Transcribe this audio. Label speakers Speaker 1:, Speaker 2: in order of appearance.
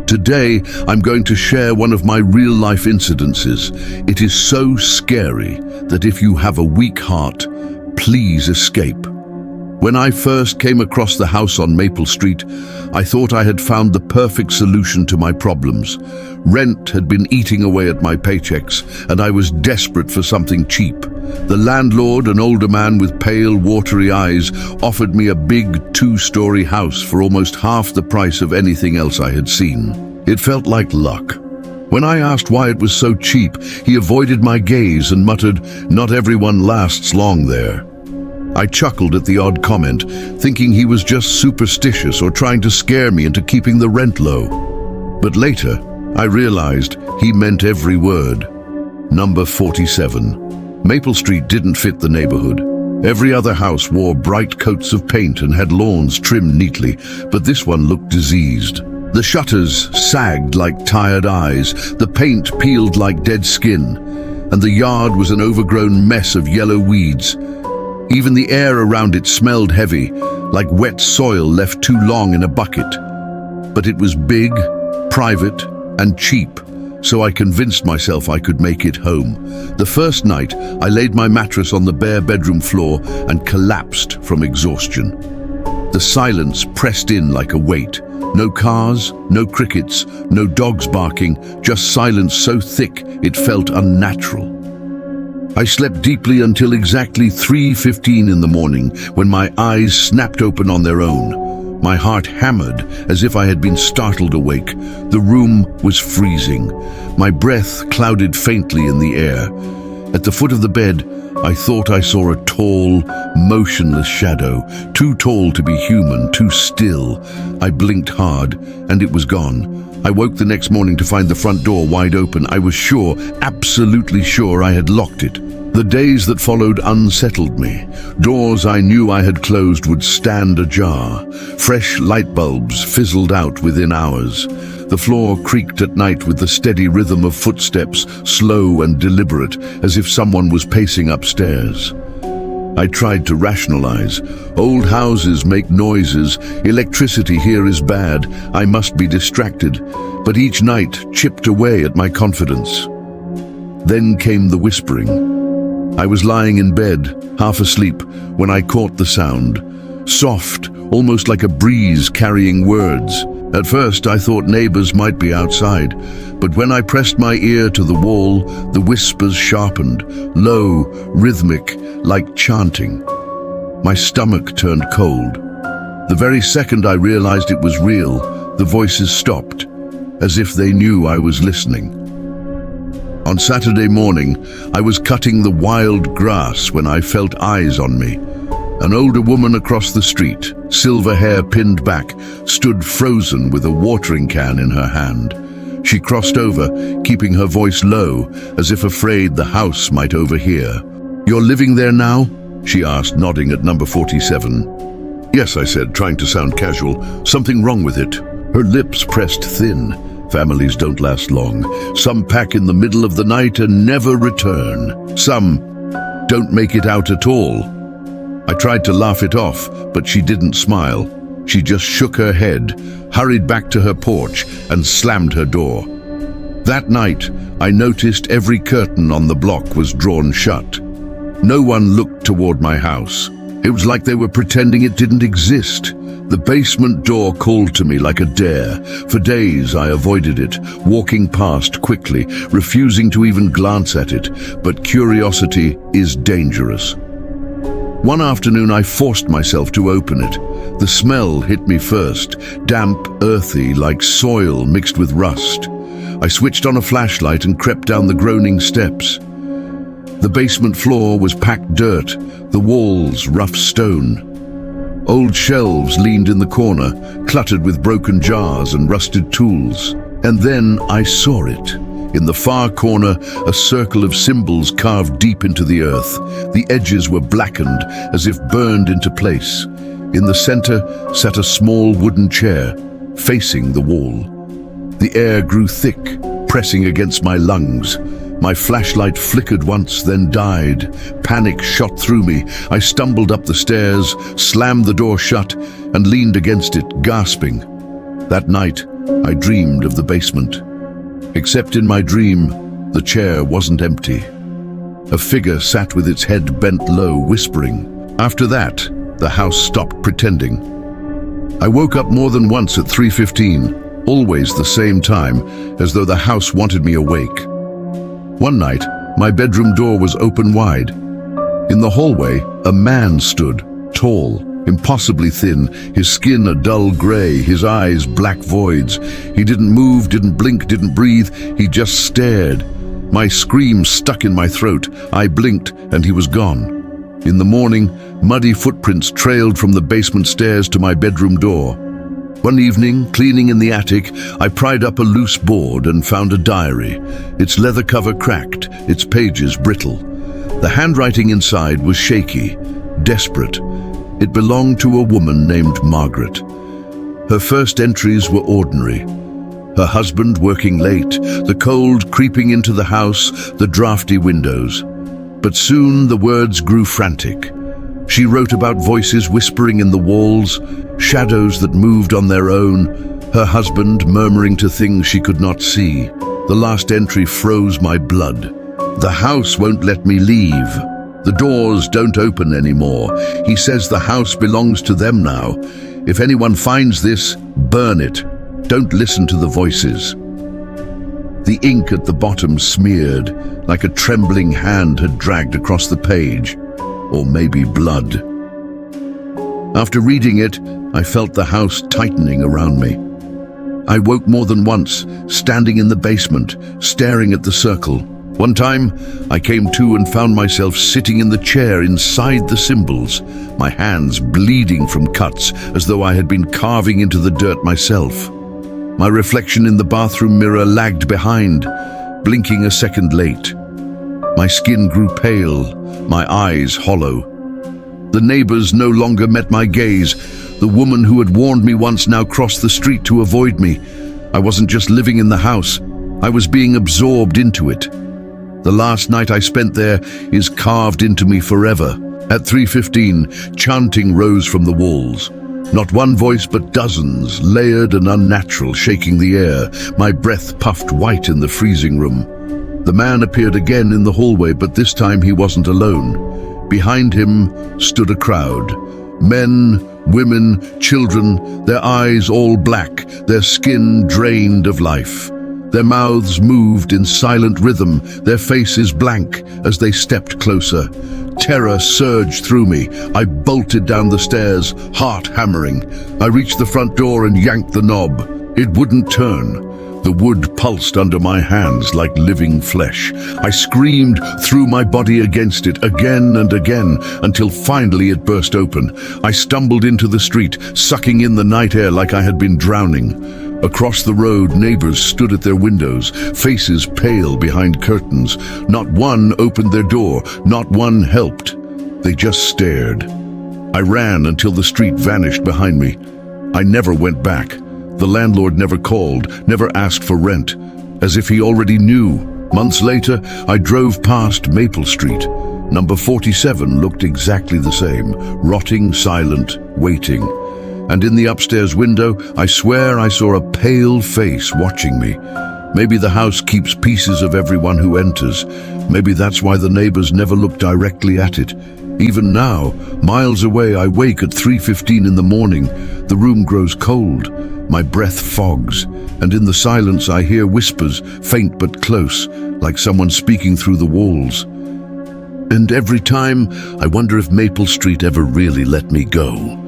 Speaker 1: Today, I'm going to share one of my real-life incidences. It is so scary that if you have a weak heart, please escape. When I first came across the house on Maple Street, I thought I had found the perfect solution to my problems. Rent had been eating away at my paychecks, and I was desperate for something cheap. The landlord, an older man with pale, watery eyes, offered me a big two-story house for almost half the price of anything else I had seen. It felt like luck. When I asked why it was so cheap, he avoided my gaze and muttered, "Not everyone lasts long there." I chuckled at the odd comment, thinking he was just superstitious or trying to scare me into keeping the rent low. But later, I realized he meant every word. Number 47. Maple Street didn't fit the neighborhood. Every other house wore bright coats of paint and had lawns trimmed neatly, but this one looked diseased. The shutters sagged like tired eyes, the paint peeled like dead skin, and the yard was an overgrown mess of yellow weeds. Even the air around it smelled heavy, like wet soil left too long in a bucket. But it was big, private, and cheap, so I convinced myself I could make it home. The first night, I laid my mattress on the bare bedroom floor and collapsed from exhaustion. The silence pressed in like a weight. No cars, no crickets, no dogs barking, just silence so thick it felt unnatural. I slept deeply until exactly 3:15 in the morning, when my eyes snapped open on their own. My heart hammered as if I had been startled awake. The room was freezing. My breath clouded faintly in the air. At the foot of the bed, I thought I saw a tall, motionless shadow, too tall to be human, too still. I blinked hard, and it was gone. I woke the next morning to find the front door wide open. I was sure, absolutely sure, I had locked it. The days that followed unsettled me. Doors I knew I had closed would stand ajar. Fresh light bulbs fizzled out within hours. The floor creaked at night with the steady rhythm of footsteps, slow and deliberate, as if someone was pacing upstairs. I tried to rationalize. Old houses make noises. Electricity here is bad. I must be distracted. But each night chipped away at my confidence. Then came the whispering. I was lying in bed, half asleep, when I caught the sound. Soft, almost like a breeze carrying words. At first, I thought neighbors might be outside, but when I pressed my ear to the wall, the whispers sharpened, low, rhythmic, like chanting. My stomach turned cold. The very second I realized it was real, the voices stopped, as if they knew I was listening. On Saturday morning, I was cutting the wild grass when I felt eyes on me. An older woman across the street, silver hair pinned back, stood frozen with a watering can in her hand. She crossed over, keeping her voice low, as if afraid the house might overhear. "You're living there now?" she asked, nodding at number 47. "Yes," I said, trying to sound casual. "Something wrong with it?" Her lips pressed thin. Families don't last long. Some pack in the middle of the night and never return. Some don't make it out at all. I tried to laugh it off, but she didn't smile. She just shook her head, hurried back to her porch, and slammed her door. That night, I noticed every curtain on the block was drawn shut. No one looked toward my house. It was like they were pretending it didn't exist. The basement door called to me like a dare. For days I avoided it, walking past quickly, refusing to even glance at it. But curiosity is dangerous. One afternoon I forced myself to open it. The smell hit me first, damp, earthy, like soil mixed with rust. I switched on a flashlight and crept down the groaning steps. The basement floor was packed dirt, the walls rough stone. Old shelves leaned in the corner, cluttered with broken jars and rusted tools. And then I saw it. In the far corner, a circle of symbols carved deep into the earth. The edges were blackened, as if burned into place. In the center sat a small wooden chair, facing the wall. The air grew thick, pressing against my lungs. My flashlight flickered once, then died. Panic shot through me. I stumbled up the stairs, slammed the door shut, and leaned against it, gasping. That night, I dreamed of the basement. Except in my dream, the chair wasn't empty. A figure sat with its head bent low, whispering. After that, the house stopped pretending. I woke up more than once at 3:15, always the same time, as though the house wanted me awake. One night, my bedroom door was open wide. In the hallway, a man stood, tall, impossibly thin, his skin a dull gray, his eyes black voids. He didn't move, didn't blink, didn't breathe, he just stared. My scream stuck in my throat. I blinked, and he was gone. In the morning, muddy footprints trailed from the basement stairs to my bedroom door. One evening, cleaning in the attic, I pried up a loose board and found a diary. Its leather cover cracked, its pages brittle. The handwriting inside was shaky, desperate. It belonged to a woman named Margaret. Her first entries were ordinary. Her husband working late, the cold creeping into the house, the drafty windows. But soon the words grew frantic. She wrote about voices whispering in the walls, shadows that moved on their own, her husband murmuring to things she could not see. The last entry froze my blood. The house won't let me leave. The doors don't open anymore. He says the house belongs to them now. If anyone finds this, burn it. Don't listen to the voices. The ink at the bottom smeared, like a trembling hand had dragged across the page. Or maybe blood. After reading it, I felt the house tightening around me. I woke more than once, standing in the basement, staring at the circle. One time, I came to and found myself sitting in the chair inside the symbols, my hands bleeding from cuts as though I had been carving into the dirt myself. My reflection in the bathroom mirror lagged behind, blinking a second late. My skin grew pale, my eyes hollow. The neighbors no longer met my gaze. The woman who had warned me once now crossed the street to avoid me. I wasn't just living in the house, I was being absorbed into it. The last night I spent there is carved into me forever. At 3:15, chanting rose from the walls. Not one voice but dozens, layered and unnatural, shaking the air. My breath puffed white in the freezing room. The man appeared again in the hallway, but this time he wasn't alone. Behind him stood a crowd. Men, women, children, their eyes all black, their skin drained of life. Their mouths moved in silent rhythm, their faces blank as they stepped closer. Terror surged through me. I bolted down the stairs, heart hammering. I reached the front door and yanked the knob. It wouldn't turn. The wood pulsed under my hands like living flesh. I screamed, threw my body against it again and again, until finally it burst open. I stumbled into the street, sucking in the night air like I had been drowning. Across the road, neighbors stood at their windows, faces pale behind curtains. Not one opened their door, not one helped. They just stared. I ran until the street vanished behind me. I never went back. The landlord never called, never asked for rent, as if he already knew. Months later, I drove past Maple Street. Number 47 looked exactly the same, rotting, silent, waiting. And in the upstairs window, I swear I saw a pale face watching me. Maybe the house keeps pieces of everyone who enters. Maybe that's why the neighbors never look directly at it. Even now, miles away, I wake at 3:15 in the morning. The room grows cold. My breath fogs, and in the silence I hear whispers, faint but close, like someone speaking through the walls. And every time, I wonder if Maple Street ever really let me go.